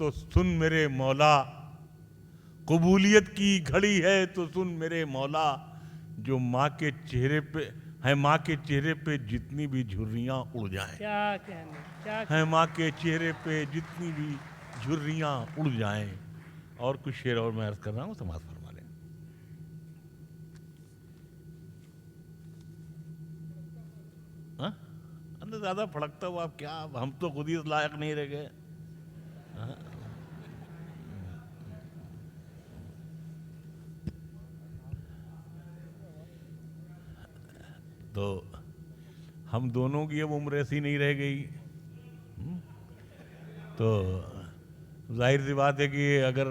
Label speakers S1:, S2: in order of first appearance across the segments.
S1: تو سن میرے مولا، قبولیت کی گھڑی ہے تو سن میرے مولا، جو ماں کے چہرے پہ ہے، ماں کے چہرے پہ جتنی بھی جھریاں اڑ جائیں،
S2: کیا کہنے، کیا
S1: ہے ماں کے چہرے پہ جتنی بھی جھریاں اڑ جائیں. اور کچھ شعر اور میں عرض کر رہا ہوں، سماعت فرما لیں. ہاں اندر زیادہ پھڑکتا ہوا آپ کیا، ہم تو خود ہی اس لائق نہیں رہ گئے. تو ہم دونوں کی اب عمر ایسی نہیں رہ گئی. تو ظاہر سی بات ہے کہ اگر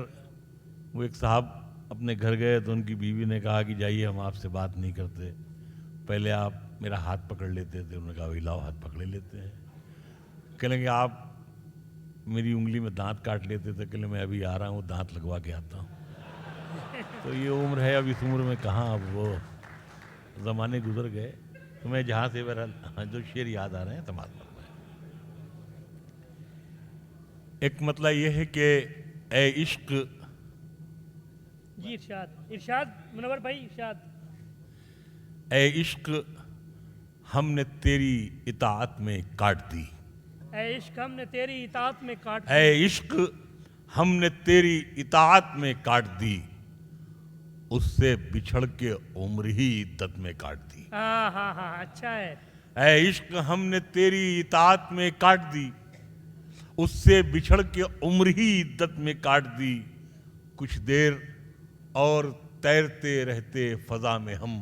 S1: وہ ایک صاحب اپنے گھر گئے تو ان کی بیوی نے کہا کہ جائیے ہم آپ سے بات نہیں کرتے، پہلے آپ میرا ہاتھ پکڑ لیتے تھے. انہوں نے کہا وہی لاؤ ہاتھ پکڑے لیتے ہیں. کہنے کہ آپ میری انگلی میں دانت کاٹ لیتے تھے، کہنے میں ابھی آ رہا ہوں دانت لگوا کے آتا ہوں. تو یہ عمر ہے، اب اس عمر میں کہاں، اب وہ زمانے گزر گئے. تو میں جہاں سے میرا جو شعر یاد آ رہے ہیں سماعت فرمائیں. ایک مطلب یہ ہے کہ اے عشق،
S2: جی ارشاد، ارشاد منور بھائی ارشاد.
S1: اے عشق ہم نے تیری اطاعت میں کاٹ دی،
S2: اے عشق ہم نے تیری اطاعت میں کاٹ دی.
S1: اے عشق ہم نے تیری اطاعت میں کاٹ دی، اس سے بچھڑ کے عمر ہی عدت میں کاٹ دی.
S2: ہاں ہاں ہاں اچھا ہے.
S1: اے عشق ہم نے تیری اطاعت میں کاٹ دی، اس سے بچھڑ کے عمر ہی عدت میں کاٹ دی. کچھ دیر اور تیرتے رہتے فضا میں ہم،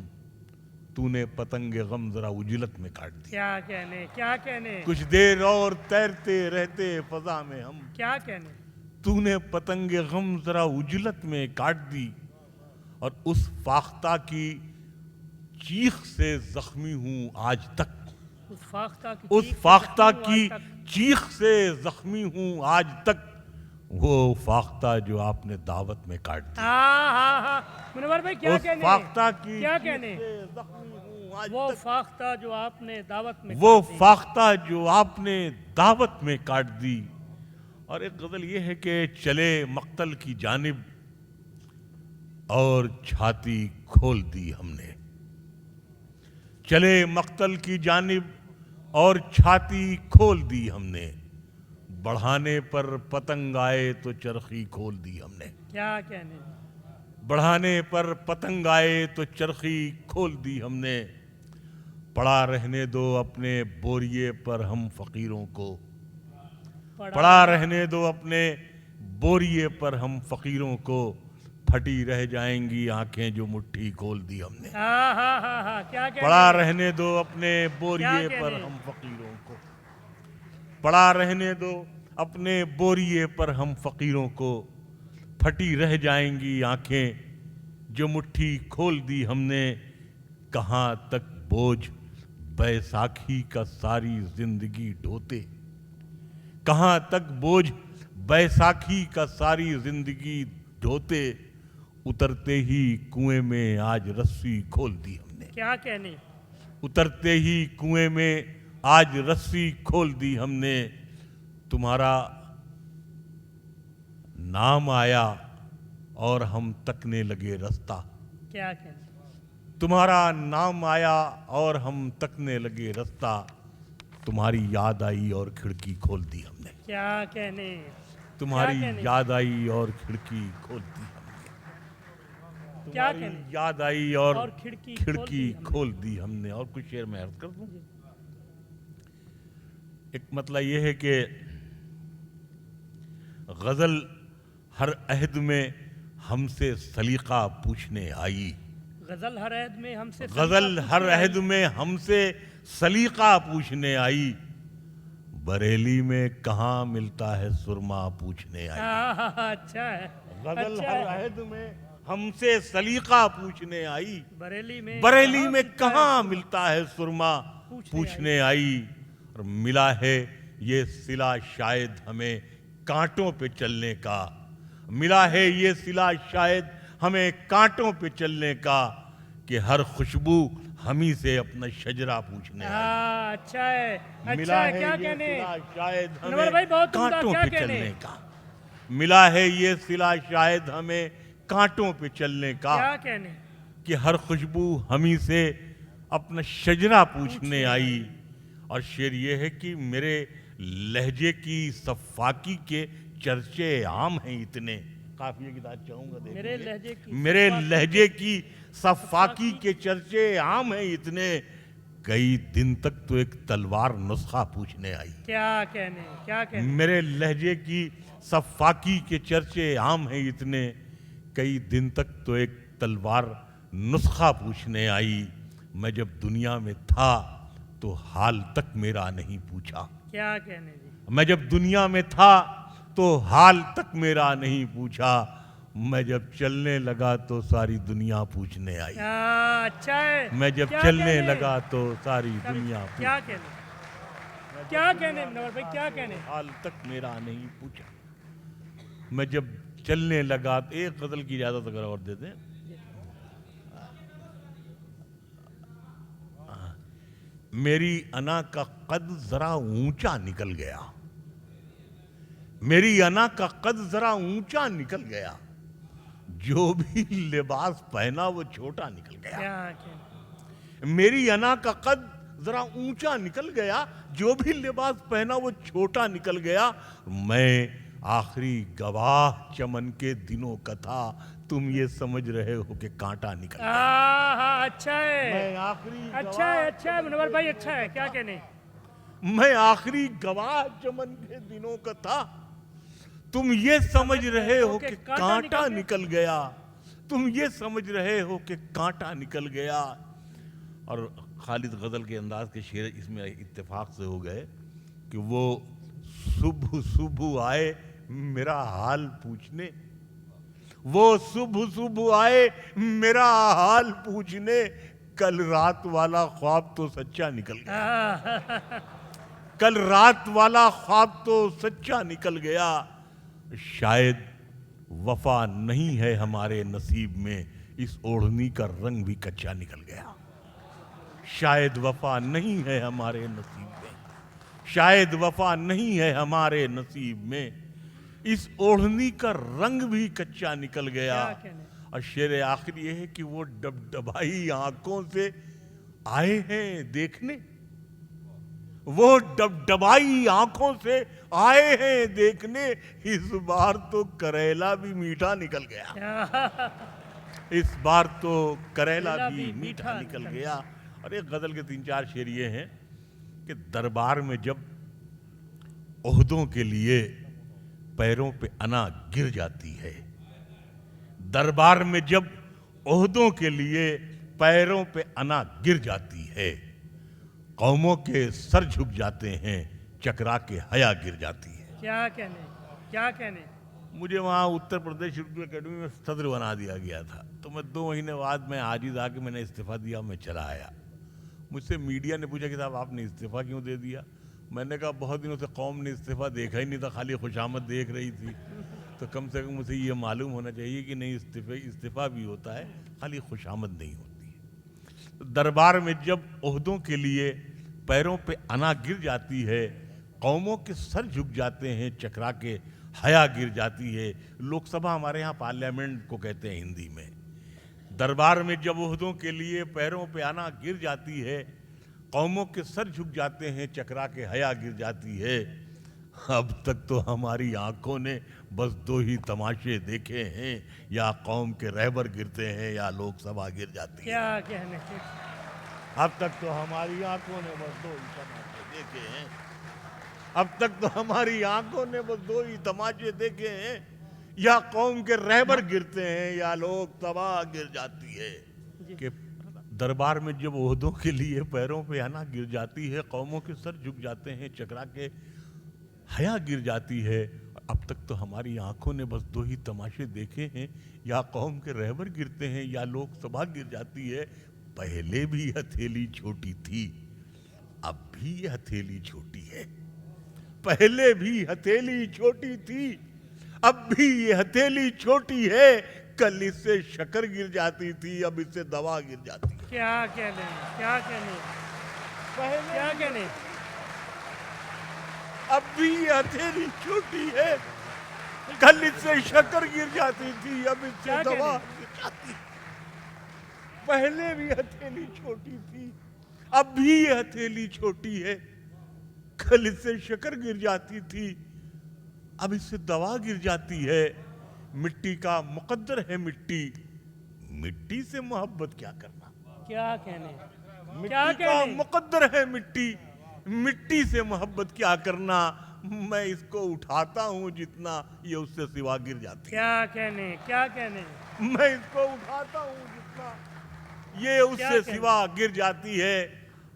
S1: تو نے پتنگ غم ذرا اجلت میں کاٹ دی.
S2: کیا کہنے، کیا کہنے،
S1: کچھ دیر اور تیرتے رہتے فضا میں ہم،
S2: کیا کہنے.
S1: تو نے پتنگ غم ذرا اجلت میں کاٹ دی. اور اس فاختہ کی چیخ سے زخمی ہوں آج تک،
S2: اس فاختہ کی
S1: اس
S2: چیخ سے
S1: فاختہ
S2: زخمی ہوں
S1: کی
S2: آج تک.
S1: چیخ سے زخمی ہوں آج تک، وہ فاختہ جو آپ نے دعوت میں کاٹ دی.
S2: ہاں ہاں ہاں منور بھائی کیا
S1: اس
S2: کہنے،
S1: فاختہ کی
S2: کیا
S1: چیخ
S2: کہنے.
S1: سے زخمی ہوں آج
S2: وہ
S1: تک،
S2: فاختہ جو آپ نے دعوت میں
S1: وہ
S2: کاٹ دی.
S1: فاختہ جو آپ نے دعوت میں کاٹ دی. اور ایک غزل یہ ہے کہ چلے مقتل کی جانب اور چھاتی کھول دی ہم نے، چلے مقتل کی جانب اور چھاتی کھول دی ہم نے، بڑھانے پر پتنگ آئے تو چرخی کھول دی ہم نے.
S2: کیا کہنے،
S1: بڑھانے پر پتنگ آئے تو چرخی کھول دی ہم نے، پڑا رہنے دو اپنے بوریے پر ہم فقیروں کو، پڑا رہنے دو اپنے بوریے پر ہم فقیروں کو، پھٹی رہ جائیں گی آنکھیں جو مٹھی کھول دی ہم نے.
S2: ہاں ہاں ہاں ہاں کیا کہنے،
S1: پڑا رہنے دو اپنے
S2: کیا
S1: بوریے
S2: کہنے.
S1: پر ہم فقیروں کو، پڑا رہنے دو اپنے بوریے پر ہم فقیروں کو، پھٹی رہ جائیں گی آنکھیں جو مٹھی کھول دی ہم نے. کہاں تک بوجھ بیساکھی کا ساری زندگی ڈھوتے، کہاں تک بوجھ بیساکھی کا ساری زندگی ڈھوتے، اترتے ہی کنویں میں آج رسی کھول دی ہم نے.
S2: کیا کہنے،
S1: اترتے ہی کنویں میں آج رسی کھول دی ہم نے. تمہارا نام آیا اور ہم تکنے لگے رستہ،
S2: کیا کہنے،
S1: تمہارا نام آیا اور ہم تکنے لگے رستہ، تمہاری یاد آئی اور کھڑکی کھول دی ہم نے.
S2: کیا کہنے،
S1: تمہاری
S2: کہنے؟
S1: یاد آئی اور کھڑکی کھول دی ہم نے.
S2: کیا
S1: تمہاری
S2: کہنے؟
S1: یاد آئی اور
S2: اور کھڑکی
S1: کھڑکی کھول دی ہم نے. اور کچھ شعر میں عرض کر دوں. ایک مطلب یہ ہے کہ غزل ہر عہد میں ہم سے سلیقہ پوچھنے آئی،
S2: غزل ہر عہد میں ہم سے
S1: غزل ہر عہد میں ہم سے سلیقہ پوچھنے آئی، بریلی میں کہاں ملتا ہے سرما پوچھنے آئی.
S2: اچھا ہے،
S1: غزل
S2: اچھا
S1: ہر
S2: ہے.
S1: عہد میں ہم سے سلیقہ پوچھنے آئی،
S2: بریلی میں
S1: کہاں ملتا ہے سرما پوچھنے آئی. اور ملا ہے یہ صلہ شاید ہمیں کانٹوں پہ چلنے کا، ملا ہے یہ صلہ شاید ہمیں کانٹوں پہ چلنے کا، کہ ہر خوشبو ہمیں سے اپنا شجرہ پوچھنے آئی.
S2: اچھا ہے،
S1: ملا
S2: اچھا ہے.
S1: ہے
S2: کیا
S1: یہ
S2: کہنے،
S1: صلہ شاید
S2: منور بھائی
S1: ہمیں
S2: بہت عمدہ.
S1: کانٹوں
S2: کیا
S1: پہ
S2: کہنے،
S1: چلنے کا. ملا ہے یہ صلہ شاید ہمیں کانٹوں پہ چلنے کا
S2: کیا کہنے
S1: کہ ہر خوشبو ہمیں سے اپنا شجرہ پوچھنے آئی. اور شعر یہ ہے کہ میرے لہجے کی صفاکی کے چرچے عام ہیں اتنے. قافیے کی داد چاہوں گا
S2: میرے لہجے کی
S1: میرے لہجے کی صفاکی کے چرچے عام ہیں اتنے. کئی دن تک تو ایک تلوار نسخہ پوچھنے آئی.
S2: کیا کہنے کیا کہنے
S1: میرے لہجے کی صفاکی کے چرچے عام ہیں اتنے. کئی دن تک تو ایک تلوار نسخہ پوچھنے آئی. میں جب دنیا میں تھا تو حال تک میرا نہیں پوچھا.
S2: کیا کہنے جی
S1: میں جب دنیا میں تھا تو حال تک میرا نہیں پوچھا. میں جب چلنے لگا تو ساری دنیا پوچھنے آئی.
S2: اچھا ہے.
S1: میں جب
S2: کیا
S1: چلنے
S2: کہنے؟
S1: لگا تو ساری دنیا
S2: کیا کہنے کیا کہنے منور بھائی کیا کہنے
S1: حال تک میرا نہیں پوچھا. میں جب چلنے لگا تو ایک غزل کی اجازت اگر اور دے دیں. میری انا کا قد ذرا اونچا نکل گیا. میری انا کا قد ذرا اونچا نکل گیا. جو بھی لباس پہنا وہ چھوٹا نکل گیا.
S2: کیا کہنے
S1: میری انا کا قد ذرا اونچا نکل گیا. جو بھی لباس پہنا وہ چھوٹا نکل گیا. میں آخری گواہ چمن کے دنوں کا تھا. تم یہ سمجھ رہے ہو کہ کانٹا نکل گیا.
S2: اچھا ہے
S1: میں آخری
S2: اچھا ہے منور بھائی اچھا ہے کیا کہنے
S1: میں آخری گواہ چمن کے دنوں کا تھا. تم یہ سمجھ رہے ہو کہ کانٹا نکل گیا. تم یہ سمجھ رہے ہو کہ کانٹا نکل گیا. اور خالد غزل کے انداز کے شعر اس میں اتفاق سے ہو گئے کہ وہ صبح صبح آئے میرا حال پوچھنے. وہ صبح آئے میرا حال پوچھنے. کل رات والا خواب تو سچا نکل گیا. کل رات والا خواب تو سچا نکل گیا. شاید وفا نہیں ہے ہمارے نصیب میں. اس اوڑھنی کا رنگ بھی کچا نکل گیا. شاید وفا نہیں ہے ہمارے نصیب میں. شاید وفا نہیں ہے ہمارے نصیب میں. اس اوڑھنی کا رنگ بھی کچا نکل گیا. اور شعر آخری یہ ہے کہ وہ ڈبڈبائی آنکھوں سے آئے ہیں دیکھنے. وہ ڈبڈبائی آنکھوں سے آئے ہیں دیکھنے. اس بار تو کریلا بھی میٹھا نکل گیا. اس بار تو کریلا بھی میٹھا نکل گیا. اور ایک غزل کے 3-4 شعر یہ ہیں کہ دربار میں جب عہدوں کے لیے پیروں پہ انا گر جاتی ہے. دربار میں جب عہدوں کے لیے پیروں پہ انا گر جاتی ہے. قوموں کے سر جھک جاتے ہیں چکرا کے حیا گر جاتی ہے.
S2: کیا کہنے
S1: مجھے وہاں اتر پردیش اردو اکیڈمی میں صدر بنا دیا گیا تھا. تو میں 2 مہینے بعد میں عاجز آ کے میں نے استعفیٰ دیا. میں چلا آیا. مجھ سے میڈیا نے پوچھا کہ صاحب آپ نے استعفیٰ کیوں دے دیا. میں نے کہا بہت دنوں سے قوم نے استعفیٰ دیکھا ہی نہیں تھا. خالی خوشامد دیکھ رہی تھی. تو کم سے کم مجھے یہ معلوم ہونا چاہیے کہ نہیں استعفیٰ بھی ہوتا ہے خالی خوشامد نہیں ہوتی ہے. دربار میں جب عہدوں کے لیے پیروں پہ انا گر جاتی ہے. قوموں کے سر جھک جاتے ہیں چکرا کے حیا گر جاتی ہے. لوک سبھا ہمارے ہاں پارلیمنٹ کو کہتے ہیں ہندی میں. دربار میں جب عہدوں کے لیے پیروں پہ انا گر جاتی ہے. قوموں کے سر جھک جاتے ہیں چکرا کے حیا گر جاتی ہے. اب تک تو ہماری آنکھوں نے بس 2 ہی تماشے دیکھے ہیں. یا قوم کے رہبر گرتے ہیں یا لوک سبھا گر جاتی ہے.
S2: کیا کہنے
S1: اب تک تو ہماری آنکھوں نے بس 2 ہی تماشے دیکھے ہیں. اب تک تو ہماری آنکھوں نے بس 2 ہی تماشے دیکھے ہیں. یا قوم کے رہبر گرتے ہیں یا لوک سبھا گر جاتی ہے. کہ دربار میں جب عہدوں کے لیے پیروں پہ انا گر جاتی ہے. قوموں کے سر جھک جاتے ہیں چکرا کے حیا گر جاتی ہے. اب تک تو ہماری آنکھوں نے بس 2 ہی تماشے دیکھے ہیں. یا قوم کے رہبر گرتے ہیں یا لوک سبھا گر جاتی ہے. پہلے بھی ہتھیلی چھوٹی تھی اب بھی یہ ہتھیلی چھوٹی ہے. پہلے بھی ہتھیلی چھوٹی تھی اب بھی یہ ہتھیلی چھوٹی ہے. کل اس سے شکر گر جاتی تھی اب اس سے دوا گر جاتی ہے.
S2: کیا کہنے
S1: اب بھی یہ ہتھیلی چھوٹی ہے کل اس سے شکر گر جاتی تھی، اب اس سے
S2: کیا
S1: دوا
S2: کہنے؟
S1: گر جاتی۔ پہلے بھی ہتھیلی چھوٹی تھی، اب بھی یہ ہتھیلی چھوٹی ہے۔ کل اس سے شکر گر جاتی تھی، اب اس سے دوا گر جاتی ہے۔ مٹی کا مقدر ہے مٹی، مٹی سے محبت کیا کرنا؟
S2: کیا کہنے؟ کیا
S1: مٹی کا
S2: کہنے؟
S1: مقدر ہے مٹی، مٹی سے محبت کیا کرنا؟ میں اس کو اٹھاتا ہوں جتنا یہ اس سے سوا گر جاتی ہے۔
S2: کیا کہنے؟ کیا کہنے؟
S1: میں اس کو اٹھاتا ہوں جتنا یہ اس
S2: کیا
S1: سے
S2: کہنے؟
S1: سوا گر جاتی ہے۔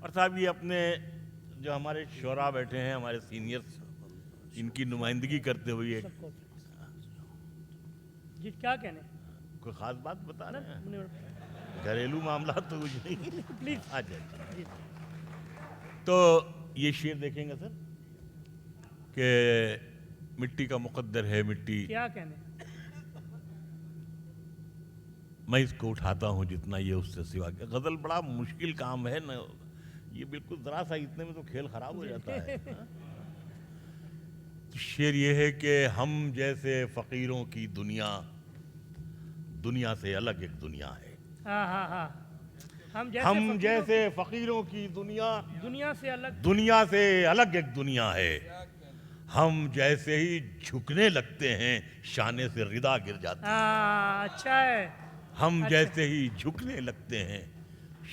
S1: اور صاحب یہ اپنے جو ہمارے شعراء بیٹھے ہیں، ہمارے سینئرز، ان کی نمائندگی کرتے ہوئے ایک
S2: جی کیا کہنے؟
S1: کوئی خاص بات بتا رہے ہیں؟
S2: پلیز
S1: گھریلو معاملات تو کچھ نہیں۔ اچھا
S2: جی
S1: تو یہ شعر دیکھیں گے سر کہ مٹی کا مقدر ہے مٹی،
S2: کیا کہنے؟
S1: میں اس کو اٹھاتا ہوں جتنا یہ اس سے سوا۔ غزل بڑا مشکل کام ہے نا، یہ بالکل ذرا سا اتنے میں تو کھیل خراب ہو جاتا ہے۔ شعر یہ ہے کہ ہم جیسے فقیروں کی دنیا، دنیا سے الگ ایک دنیا ہے۔
S2: ہاں ہاں ہاں، ہم
S1: ہم
S2: جیسے
S1: جیسے فقیروں کی دنیا،
S2: دنیا سے الگ،
S1: دنیا سے الگ ایک دنیا ہے۔ ہم جیسے ہی جھکنے لگتے ہیں شانے سے ردا گر جاتی ہے۔
S2: ہاں اچھا ہے۔
S1: ہم جیسے ہی جھکنے لگتے ہیں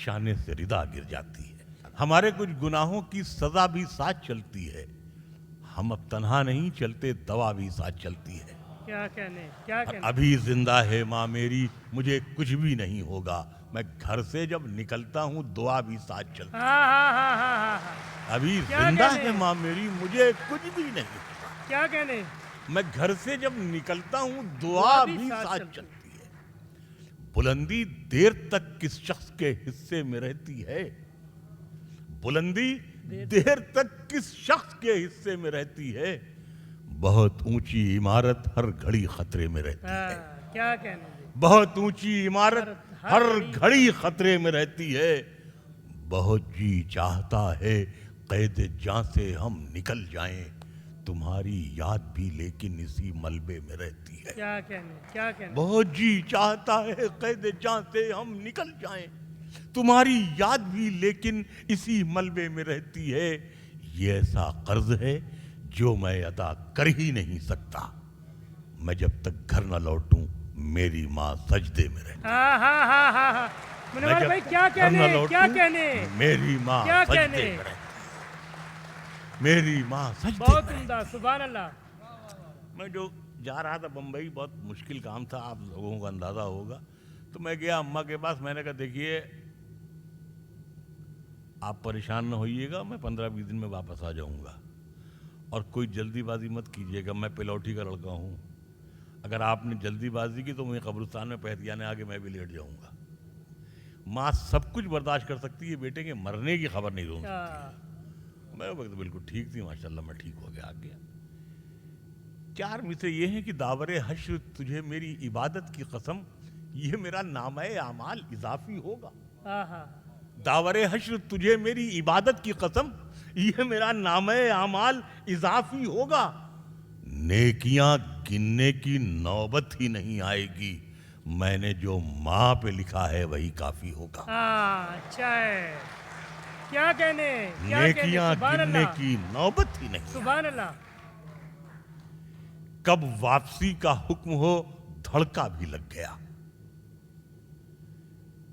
S1: شانے سے ردا گر جاتی ہے۔ ہمارے کچھ گناہوں کی سزا بھی ساتھ چلتی ہے، ہم اب تنہا نہیں چلتے، دوا بھی ساتھ چلتی ہے۔
S2: کیا کہنے؟ کیا کہنے؟
S1: ابھی زندہ ہے ماں میری، مجھے کچھ بھی نہیں ہوگا، میں گھر سے جب نکلتا ہوں دعا بھی ساتھ چلتی ہے۔
S2: ہاں ہاں ہاں ہاں ہاں ہاں،
S1: ابھی
S2: کیا
S1: زندہ
S2: کہنے؟
S1: ہے ماں میری، مجھے کچھ بھی نہیں ہوگا،
S2: کیا کہنے؟
S1: میں گھر سے جب نکلتا ہوں دعا بھی ساتھ چلتی ہے۔ بلندی دیر تک کس شخص کے حصے میں رہتی ہے، بلندی دیر تک کس شخص کے حصے میں رہتی ہے، بہت اونچی عمارت ہر گھڑی خطرے میں رہتی ہے۔
S2: ہاں کیا کہنے؟
S1: بہت اونچی عمارت ہر گھڑی خطرے میں رہتی ہے، بہت جی چاہتا ہے قید جاں سے ہم نکل جائیں، تمہاری یاد بھی لیکن اسی ملبے میں رہتی ہے۔
S2: کیا کہنے؟ کیا کہنے؟
S1: بہت جی چاہتا ہے قید جاں سے ہم نکل جائیں، تمہاری یاد بھی لیکن اسی ملبے میں رہتی ہے۔ یہ ایسا قرض ہے جو میں ادا کر ہی نہیں سکتا، میں جب تک گھر نہ لوٹوں میری ماں سجدے میں رہتی ہے۔
S2: ہاں ہاں ہاں ہاں ہاں، منور بھائی کیا کہنے؟ کیا کہنے؟
S1: میری ماں
S2: کیا
S1: سجدے
S2: کہنے؟
S1: میں رہتی ہے، میری ماں سجدے
S2: بہت
S1: میں رہتی
S2: عمدہ، سبحان اللہ۔
S1: ہے۔ میں جو جا رہا تھا بمبئی، بہت مشکل کام تھا، آپ لوگوں کو اندازہ ہوگا، تو میں گیا اماں کے پاس، میں نے کہا دیکھیے آپ پریشان نہ ہوئیے گا، میں 15-20 دن میں واپس آ جاؤں گا، اور کوئی جلدی بازی مت کیجیے گا، میں پلوٹھی کا لڑکا ہوں، اگر آپ نے جلدی بازی کی تو مجھے قبرستان میں پہتیانے آگے میں بھی لیٹ جاؤں گا۔ ماں سب کچھ برداشت کر سکتی ہے، بیٹے کے مرنے کی خبر نہیں سن سکتی۔ میں وقت بالکل ٹھیک تھی، ماشاءاللہ میں ٹھیک ہو گیا، آ گیا۔ 4 مصرے یہ ہیں کہ داور حشر تجھے میری عبادت کی قسم، یہ میرا نامہ اعمال اضافی ہوگا۔
S2: ہاں ہاں،
S1: داور حشر تجھے میری عبادت کی قسم، یہ میرا نامہ اعمال اضافی ہوگا، نیکیاں گننے کی نوبت ہی نہیں آئے گی، میں نے جو ماں پہ لکھا ہے وہی کافی ہوگا۔
S2: ہاں اچھا ہے۔ کیا کہنے؟ کیا کہنے؟
S1: نیکیاں
S2: سبحان
S1: گننے
S2: اللہ،
S1: کی نوبت ہی نہیں آئے
S2: سبحان اللہ۔
S1: کب واپسی کا حکم ہو دھڑکا بھی لگ گیا،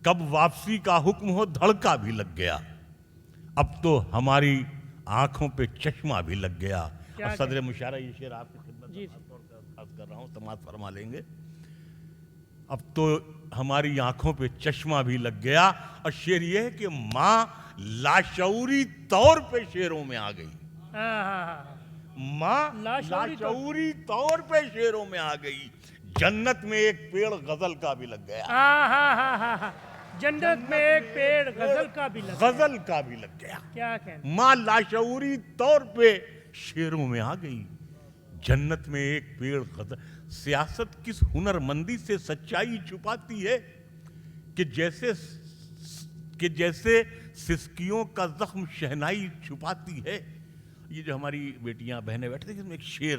S1: کب واپسی کا حکم ہو دھڑکا بھی لگ گیا، اب تو ہماری آنکھوں پہ چشمہ بھی لگ گیا۔ اور صدر مشارہ یہ شعر آپ کی خدمت میں خاص طور سے عرض کر رہا ہوں، سماعت فرما لیں گے۔ اب تو ہماری آنکھوں پہ چشمہ بھی لگ گیا، اور شعر یہ ہے کہ ماں لاشعوری طور پہ شعروں میں آ گئی،
S2: ہاں ہاں ہاں،
S1: ماں لاشعوری طور پہ شعروں میں آ گئی، جنت میں ایک پیڑ غزل کا بھی لگ گیا،
S2: ہاں ہاں ہاں ہاں ہاں، جنت میں ایک پیڑ غزل کا بھی لگا۔
S1: غزل کا بھی لگ گیا۔
S2: کیا کہنے؟
S1: ماں لاشعوری طور پہ شعروں میں آ گئی، جنت میں ایک پیڑ غزل۔ سیاست کس ہنر مندی سے سچائی چھپاتی ہے کہ جیسے سسکیوں کا زخم شہنائی چھپاتی ہے۔ یہ جو ہماری بیٹیاں بہنیں بیٹھتے ہیں، اس میں ایک شعر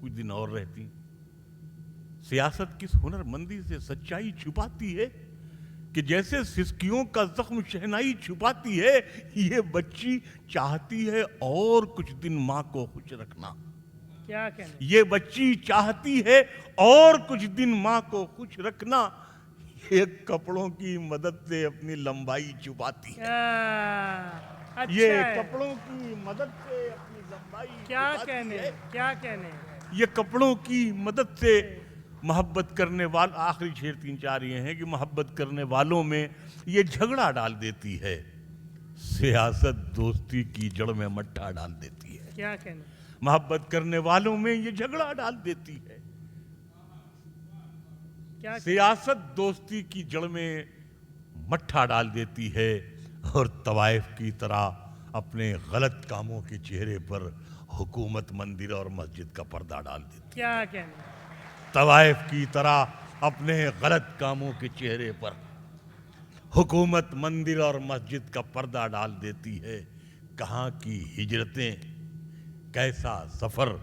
S1: کچھ دن اور رہتی. سیاست کس ہنر مندی سے سچائی چھپاتی ہے کہ جیسے سسکیوں کا زخم شہنائی چھپاتی ہے, یہ بچی چاہتی ہے اور کچھ دن ماں کو خوش رکھنا.
S2: کیا کہنے,
S1: یہ بچی چاہتی ہے اور کچھ دن ماں کو خوش رکھنا, یہ کپڑوں کی مدد سے اپنی لمبائی چھپاتی ہے.
S2: اچھا
S1: یہ
S2: ہے,
S1: کپڑوں کی مدد سے اپنی لمبائی
S2: کیا
S1: چھپاتی
S2: کہنے,
S1: ہے.
S2: کیا کہنے.
S1: یہ کپڑوں کی مدد سے محبت کرنے والوں, آخری شعر 3-4 یہ ہیں کہ محبت کرنے والوں میں یہ جھگڑا ڈال دیتی ہے, سیاست دوستی کی جڑ میں مٹھا ڈال دیتی ہے.
S2: کیا کہنے.
S1: محبت کرنے والوں میں یہ جھگڑا ڈال دیتی ہے,
S2: کیا
S1: سیاست دوستی کی جڑ میں مٹھا ڈال دیتی ہے, اور طوائف کی طرح اپنے غلط کاموں کے چہرے پر حکومت مندر اور مسجد کا پردہ ڈال دیتی ہے.
S2: کیا کہنے.
S1: طوائف کی طرح اپنے غلط کاموں کے چہرے پر حکومت مندر اور مسجد کا پردہ ڈال دیتی ہے. کہاں کی ہجرتیں, کیسا سفر,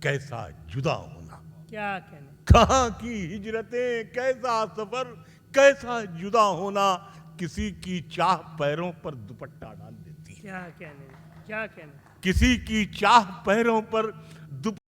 S1: کیسا جدا ہونا.
S2: کیا کہنے.
S1: کہاں کی ہجرتیں, کیسا سفر, کیسا جدا ہونا, کسی کی چاہ پیروں پر دوپٹہ ڈال دیتی ہے.
S2: کیا کہنے. کیا کہنے.
S1: کسی کی چاہ پیروں پر